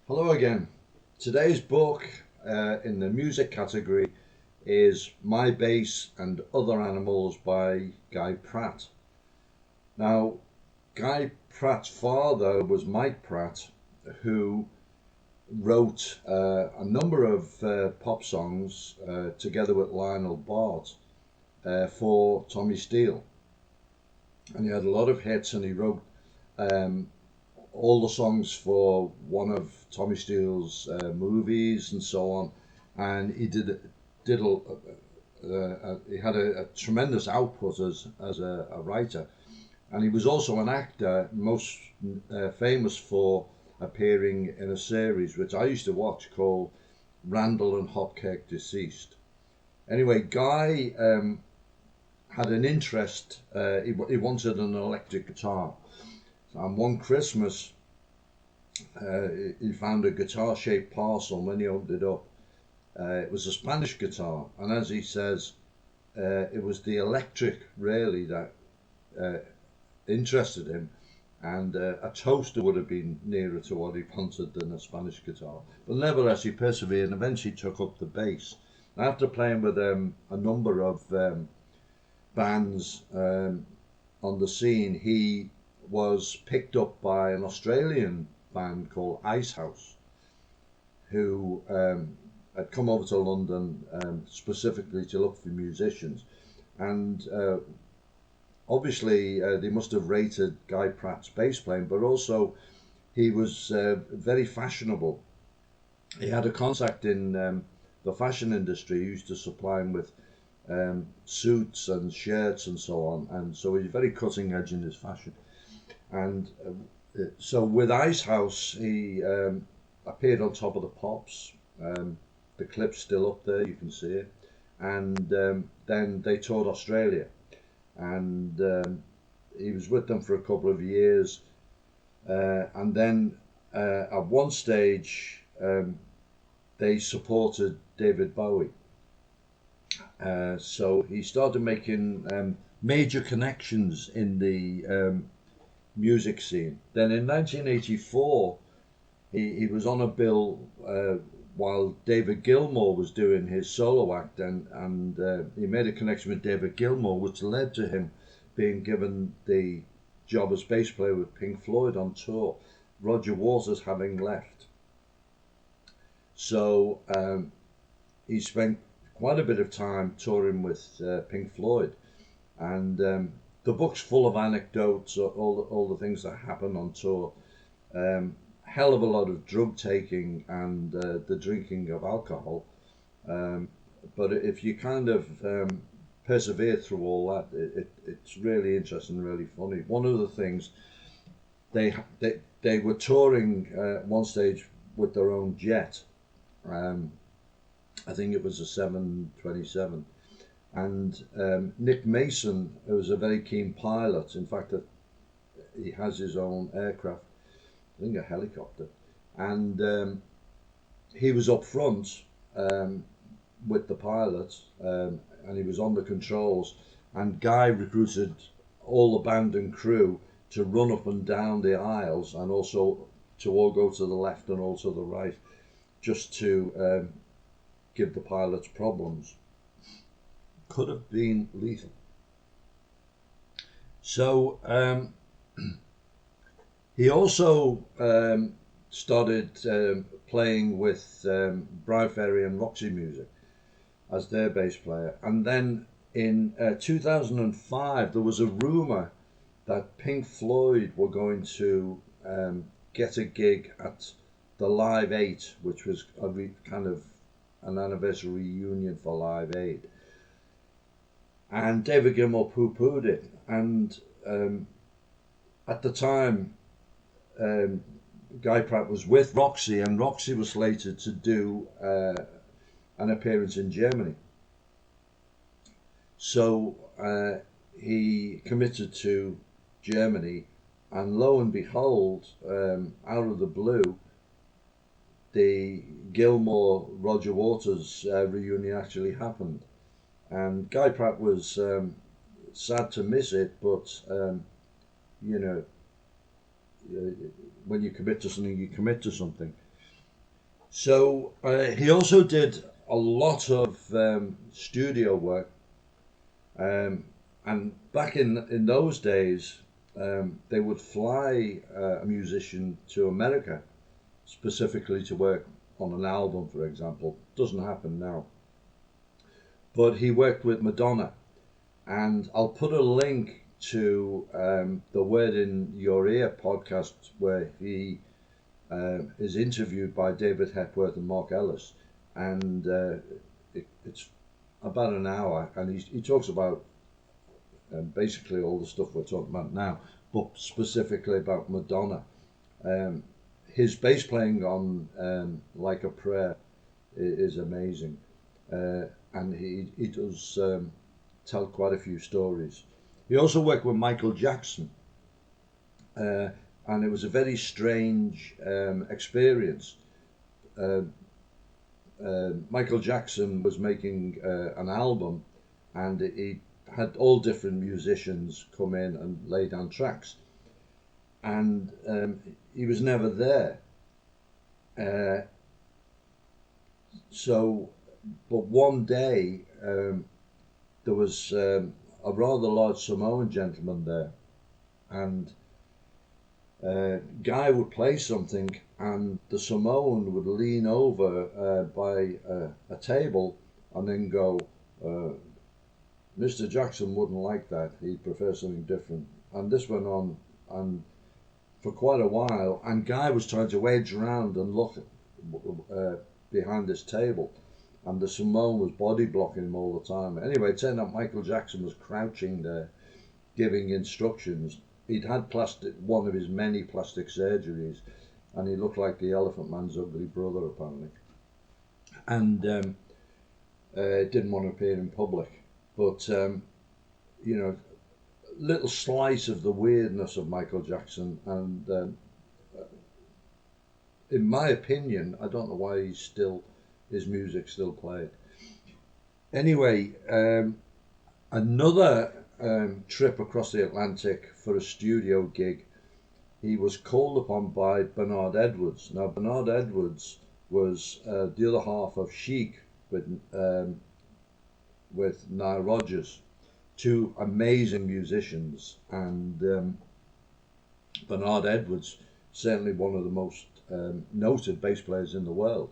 Hello again. Today's book in the music category is My Bass and Other Animals by Guy Pratt. Now, Guy Pratt's father was Mike Pratt, who wrote a number of pop songs together with Lionel Bart for Tommy Steele. And he had a lot of hits, and he wrote all the songs for one of Tommy Steele's movies and so on. And he he had a tremendous output as a writer, and he was also an actor, most famous for appearing in a series which I used to watch called Randall and Hopcake Deceased. Anyway, Guy had an interest. He wanted an electric guitar. And one Christmas, he found a guitar-shaped parcel. When he opened it up, it was a Spanish guitar. And as he says, it was the electric really that interested him. And a toaster would have been nearer to what he wanted than a Spanish guitar. But nevertheless, he persevered and eventually took up the bass. After playing with a number of bands on the scene, he was picked up by an Australian band called Icehouse, who had come over to London specifically to look for musicians. And obviously they must have rated Guy Pratt's bass playing, but also he was very fashionable. He had a contact in the fashion industry. He used to supply him with suits and shirts and so on, and so he's very cutting edge in his fashion. And so with Icehouse, he appeared on Top of the Pops. The clip's still up there, you can see it. And then they toured Australia, and he was with them for a couple of years. And then at one stage, they supported David Bowie. So he started making major connections in the music scene. Then in 1984, he was on a bill while David Gilmour was doing his solo act, and he made a connection with David Gilmour, which led to him being given the job as bass player with Pink Floyd on tour, Roger Waters having left. So he spent quite a bit of time touring with Pink Floyd, and the book's full of anecdotes, all the things that happen on tour. Hell of a lot of drug taking and the drinking of alcohol. But if you kind of persevere through all that, it's really interesting, really funny. One of the things, they were touring at one stage with their own jet. I think it was a 727. And Nick Mason, who was a very keen pilot, in fact, he has his own aircraft, I think a helicopter, and he was up front with the pilot, and he was on the controls, and Guy recruited all the band and crew to run up and down the aisles, and also to all go to the left and all to the right, just to give the pilots problems. Could have been lethal. So he also started playing with Brian Ferry and Roxy Music as their bass player. And then in 2005, there was a rumour that Pink Floyd were going to get a gig at the Live 8, which was kind of an anniversary reunion for Live 8. And David Gilmour poo-pooed it. And at the time, Guy Pratt was with Roxy, and Roxy was slated to do an appearance in Germany. So he committed to Germany, and lo and behold, out of the blue, the Gilmour-Roger Waters reunion actually happened. And Guy Pratt was sad to miss it, but you know, when you commit to something, you commit to something. So he also did a lot of studio work, and back in those days, they would fly a musician to America specifically to work on an album, for example. Doesn't happen now. But he worked with Madonna, and I'll put a link to the Word in Your Ear podcast where he is interviewed by David Hepworth and Mark Ellis, and it's about an hour, and he talks about basically all the stuff we're talking about now, but specifically about Madonna. His bass playing on Like a Prayer is amazing, and he does tell quite a few stories. He also worked with Michael Jackson, and it was a very strange experience. Michael Jackson was making an album, and he had all different musicians come in and lay down tracks, and he was never there. But one day there was a rather large Samoan gentleman there, and Guy would play something, and the Samoan would lean over by a table and then go, Mr. Jackson wouldn't like that. He'd prefer something different. And this went on and for quite a while, and Guy was trying to edge around and look behind this table, and the Samoan was body blocking him all the time. Anyway, it turned out Michael Jackson was crouching there giving instructions. He'd had one of his many plastic surgeries, and he looked like the Elephant Man's ugly brother, apparently. And didn't want to appear in public. But, you know, little slice of the weirdness of Michael Jackson. And in my opinion, I don't know why his music still played. Anyway, another trip across the Atlantic for a studio gig, he was called upon by Bernard Edwards. Now, Bernard Edwards was the other half of Chic with Nile Rodgers, two amazing musicians, and Bernard Edwards, certainly one of the most noted bass players in the world.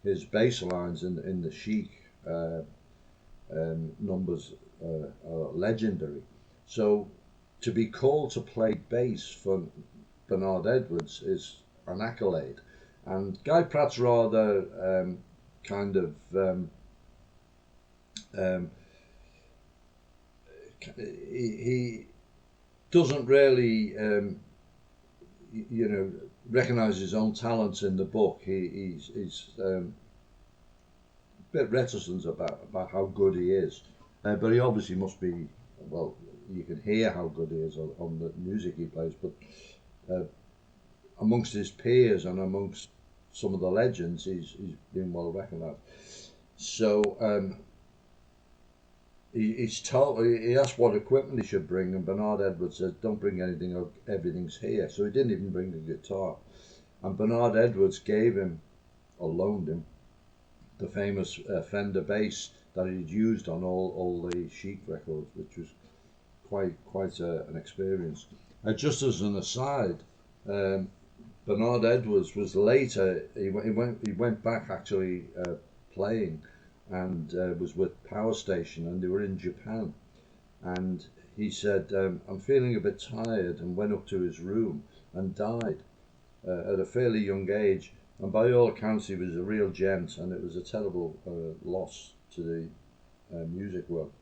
His bass lines in the Chic numbers are legendary. So to be called to play bass for Bernard Edwards is an accolade. And Guy Pratt's rather he doesn't really recognize his own talents in the book. He's a bit reticent about how good he is, but he obviously must be. Well, you can hear how good he is on the music he plays, but amongst his peers and amongst some of the legends, he's been well recognized. So he asked what equipment he should bring, and Bernard Edwards said, "Don't bring anything, everything's here." So he didn't even bring a guitar, and Bernard Edwards gave him, or loaned him, the famous Fender bass that he'd used on all the Chic records, which was quite an experience. Just as an aside, Bernard Edwards was later. He went back actually playing, and was with Power Station, and they were in Japan. And he said, "I'm feeling a bit tired," and went up to his room and died at a fairly young age. And by all accounts, he was a real gent, and it was a terrible loss to the music world.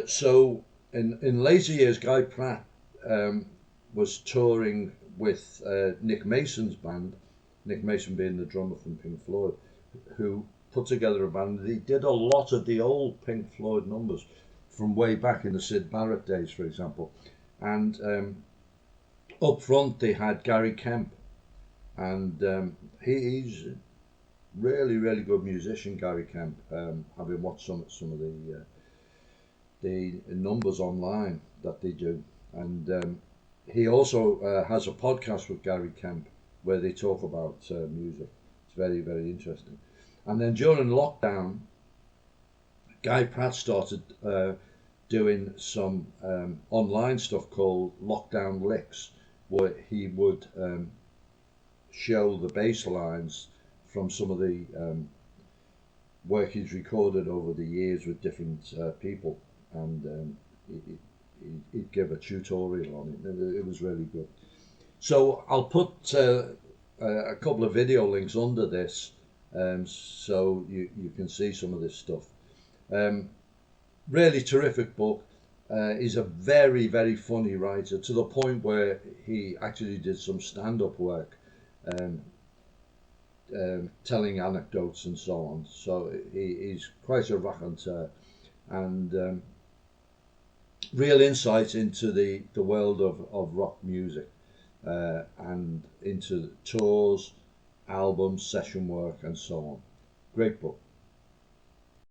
So in later years, Guy Pratt was touring with Nick Mason's band, Nick Mason being the drummer from Pink Floyd, who put together a band. He did a lot of the old Pink Floyd numbers from way back in the Syd Barrett days, for example. And up front they had Gary Kemp, and he's really, really good musician, Gary Kemp. Having watched some of the numbers online that they do, and he also has a podcast with Gary Kemp where they talk about music. It's very, very interesting. And then during lockdown, Guy Pratt started doing some online stuff called Lockdown Licks, where he would show the bass lines from some of the work he's recorded over the years with different people, and he'd give a tutorial on it. It was really good. So I'll put a couple of video links under this, so you can see some of this stuff. Really terrific book. He's a very, very funny writer, to the point where he actually did some stand-up work, telling anecdotes and so on. So he's quite a raconteur, and real insight into the world of rock music, and into tours, albums, session work, and so on. Great book.